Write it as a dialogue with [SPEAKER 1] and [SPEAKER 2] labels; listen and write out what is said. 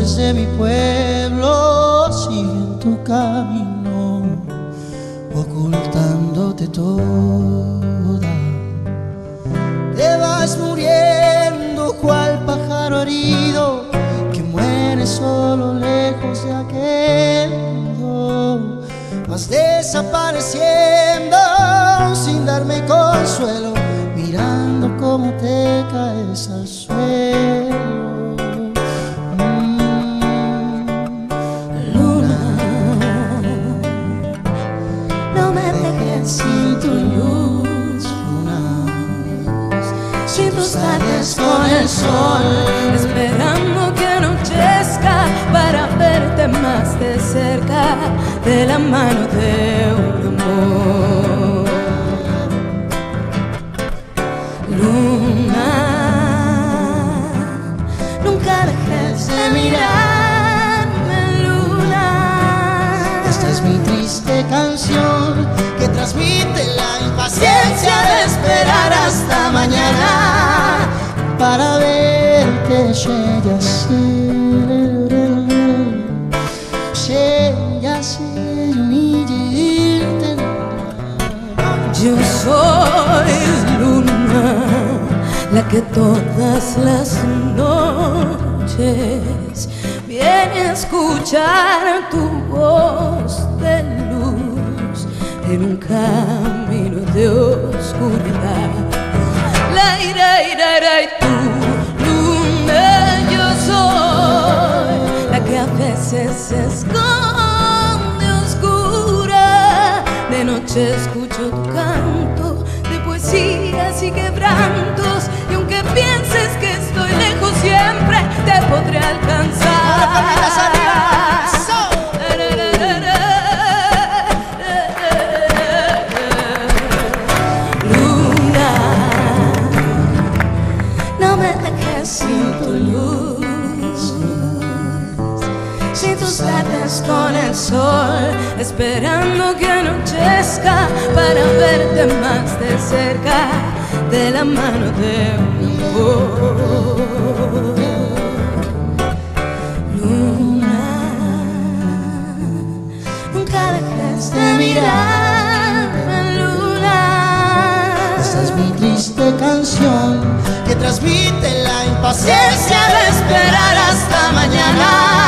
[SPEAKER 1] voces de mi pueblo siguen tu camino, ocultándote toda. Te vas muriendo cual pájaro herido que muere solo lejos de aquel nido. Vas desapareciendo sin darme consuelo, mirando cómo te caes al suelo. Luna, no me dejes sin tu luz, luna, sin tus tardes con el sol,
[SPEAKER 2] esperando que anochezca para verte más de cerca, de la mano de un amor. Luna, nunca dejes de mirarme, luna.
[SPEAKER 1] Esta es mi triste canción que transmite la impaciencia de esperar hasta mañana para verte,
[SPEAKER 2] yo soy luna, la que todas las noches viene a escuchar tu voz de luz en un camino de oscuridad. La ira, y tú, luna, yo soy la que a veces se esconde oscura. De noche escucho tu canto de poesías y quebrantos, y aunque pienses que estoy lejos, siempre te podré alcanzar. Luna, no me dejes sin tu luz, sin tus tardes con el sol, esperando que anochezca para verte más de cerca, de la mano de un amor. Luna, nunca dejes de mirarme, luna.
[SPEAKER 1] Esta es mi triste canción que transmite la impaciencia de esperar hasta mañana